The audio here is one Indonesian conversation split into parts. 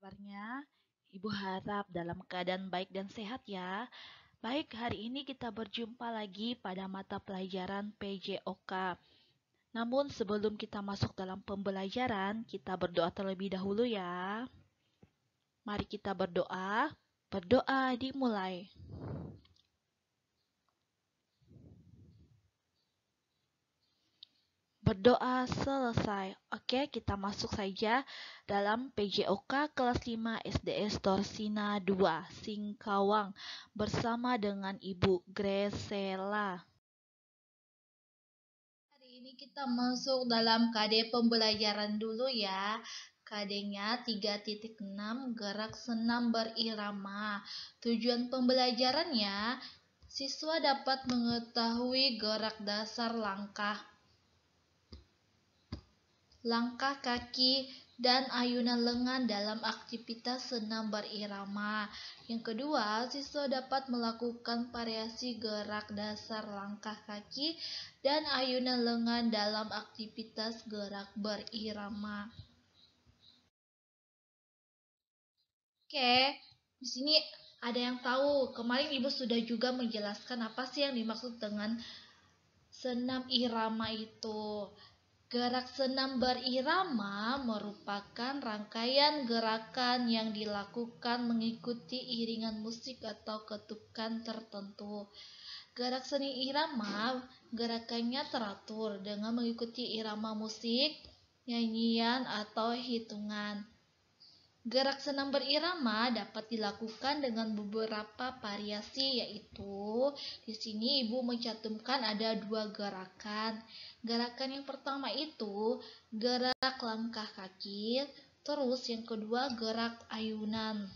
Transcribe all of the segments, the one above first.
kabarnya? Ibu harap dalam keadaan baik dan sehat ya. Baik, hari ini kita berjumpa lagi pada mata pelajaran PJOK. Namun sebelum kita masuk dalam pembelajaran, kita berdoa terlebih dahulu ya. Mari kita berdoa. Berdoa dimulai. Berdoa selesai. Oke, kita masuk saja dalam PJOK kelas 5 SDS Torsina 2, Singkawang, bersama dengan Ibu Gresela. Hari ini kita masuk dalam KD pembelajaran dulu ya. KD-nya 3.6 gerak senam berirama. Tujuan pembelajarannya, siswa dapat mengetahui gerak dasar langkah kaki, dan ayunan lengan dalam aktivitas senam berirama. Yang kedua, siswa dapat melakukan variasi gerak dasar langkah kaki dan ayunan lengan dalam aktivitas gerak berirama. Oke, di sini ada yang tahu. Kemarin Ibu sudah juga menjelaskan apa sih yang dimaksud dengan senam irama itu. Gerak senam berirama merupakan rangkaian gerakan yang dilakukan mengikuti iringan musik atau ketukan tertentu. Gerak seni irama gerakannya teratur dengan mengikuti irama musik, nyanyian, atau hitungan. Gerak senam berirama dapat dilakukan dengan beberapa variasi, yaitu di sini Ibu mencantumkan ada 2 gerakan. Gerakan yang pertama itu gerak langkah kaki, terus yang kedua gerak ayunan.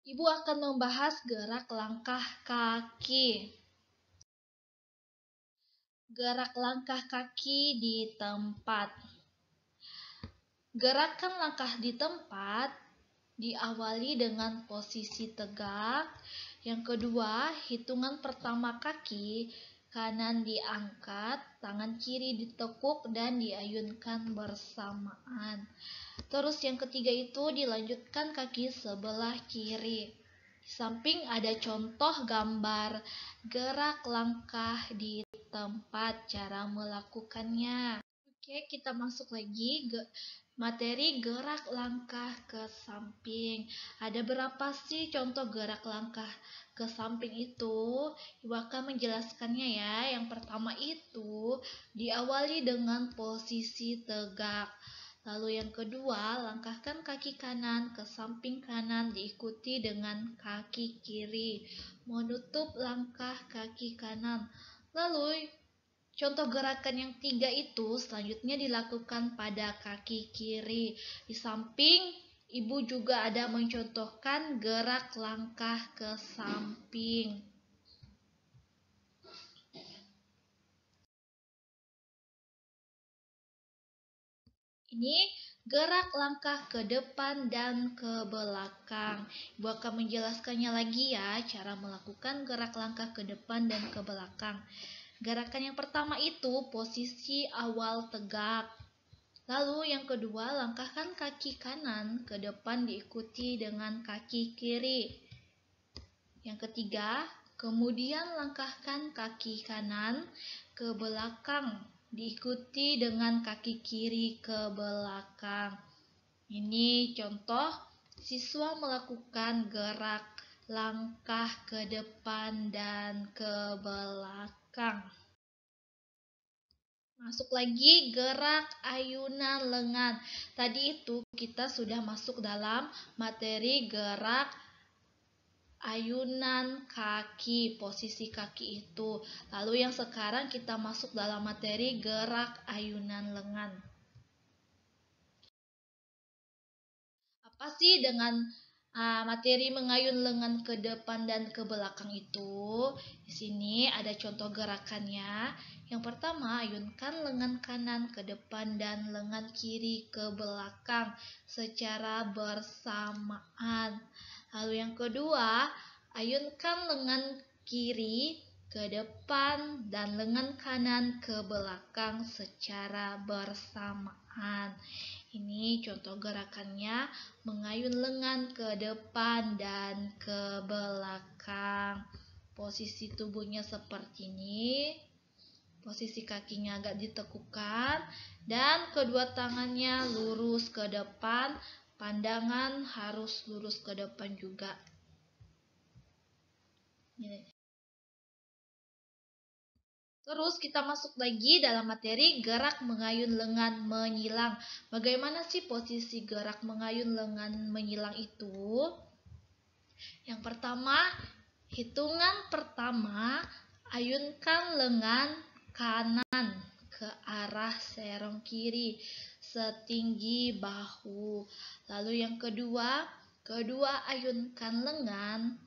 Ibu akan membahas gerak langkah kaki. Gerak langkah kaki di tempat. Gerakan langkah di tempat diawali dengan posisi tegak. Yang kedua, hitungan pertama kaki kanan diangkat, tangan kiri ditekuk dan diayunkan bersamaan. Terus yang ketiga itu dilanjutkan kaki sebelah kiri. Di samping ada contoh gambar gerak langkah di tempat, cara melakukannya. Oke, kita masuk lagi materi gerak langkah ke samping. Ada berapa sih contoh gerak langkah ke samping itu? Ibu akan menjelaskannya ya. Yang pertama itu diawali dengan posisi tegak. Lalu yang kedua, langkahkan kaki kanan ke samping kanan diikuti dengan kaki kiri. Menutup langkah kaki kanan. Lalu contoh gerakan yang 3 itu selanjutnya dilakukan pada kaki kiri. Di samping, Ibu juga ada mencontohkan gerak langkah ke samping. Ini gerak langkah ke depan dan ke belakang. Ibu akan menjelaskannya lagi ya, cara melakukan gerak langkah ke depan dan ke belakang. Gerakan yang pertama itu posisi awal tegak. Lalu yang kedua, langkahkan kaki kanan ke depan diikuti dengan kaki kiri. Yang ketiga, kemudian langkahkan kaki kanan ke belakang diikuti dengan kaki kiri ke belakang. Ini contoh siswa melakukan gerak langkah ke depan dan ke belakang. Masuk lagi gerak ayunan lengan. Tadi itu kita sudah masuk dalam materi gerak ayunan kaki, posisi kaki itu. Lalu yang sekarang kita masuk dalam materi gerak ayunan lengan. Apa sih dengan materi mengayun lengan ke depan dan ke belakang itu? Di sini ada contoh gerakannya. Yang pertama, ayunkan lengan kanan ke depan dan lengan kiri ke belakang secara bersamaan. Lalu yang kedua, ayunkan lengan kiri ke depan, dan lengan kanan ke belakang secara bersamaan. Ini contoh gerakannya, mengayun lengan ke depan dan ke belakang. Posisi tubuhnya seperti ini. Posisi kakinya agak ditekukan dan kedua tangannya lurus ke depan. Pandangan harus lurus ke depan juga. Terus kita masuk lagi dalam materi gerak mengayun lengan menyilang. Bagaimana sih posisi gerak mengayun lengan menyilang itu? Yang pertama, hitungan pertama, ayunkan lengan kanan ke arah serong kiri setinggi bahu. Lalu yang kedua ayunkan lengan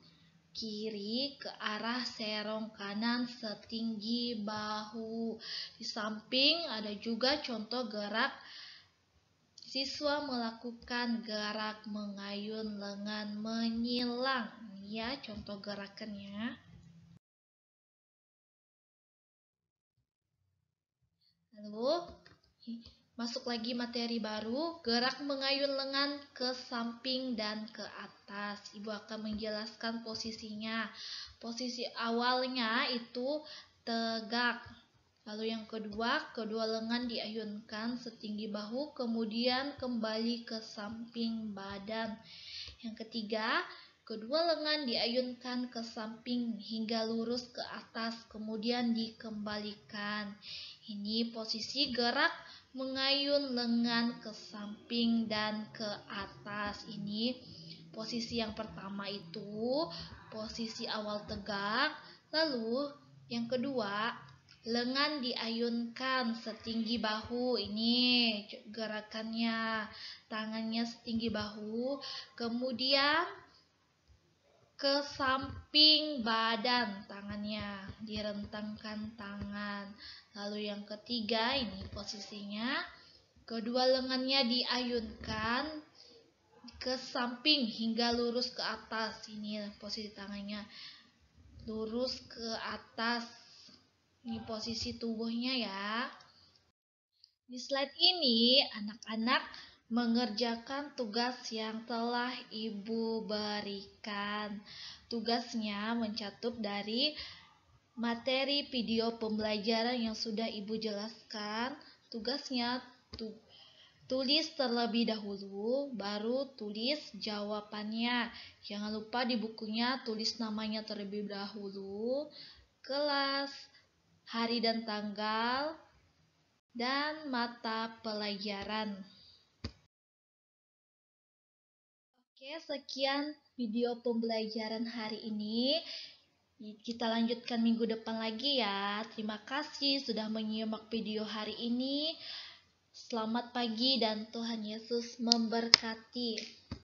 kiri ke arah serong kanan setinggi bahu. Di samping ada juga contoh gerak siswa melakukan gerak mengayun lengan menyilang. Ya, contoh gerakannya. Lalu masuk lagi materi baru, gerak mengayun lengan ke samping dan ke atas. Ibu akan menjelaskan posisinya. Posisi awalnya itu tegak. Lalu yang kedua lengan diayunkan setinggi bahu, kemudian kembali ke samping badan. Yang ketiga, kedua lengan diayunkan ke samping hingga lurus ke atas, kemudian dikembalikan. Ini posisi gerak mengayun lengan ke samping dan ke atas. Ini posisi yang pertama itu posisi awal tegak. Lalu yang kedua, lengan diayunkan setinggi bahu. Ini gerakannya, tangannya setinggi bahu. Kemudian ke samping badan, tangannya direntangkan tangan. Lalu yang ketiga, ini posisinya, kedua lengannya diayunkan ke samping hingga lurus ke atas. Ini posisi tangannya lurus ke atas. Ini posisi tubuhnya ya. Di slide ini anak-anak mengerjakan tugas yang telah Ibu berikan. Tugasnya mencakup dari materi video pembelajaran yang sudah Ibu jelaskan. Tugasnya tulis terlebih dahulu, baru tulis jawabannya. Jangan lupa di bukunya tulis namanya terlebih dahulu, kelas, hari dan tanggal, dan mata pelajaran. Oke, sekian video pembelajaran hari ini. Kita lanjutkan minggu depan lagi ya. Terima kasih sudah menyimak video hari ini. Selamat pagi dan Tuhan Yesus memberkati.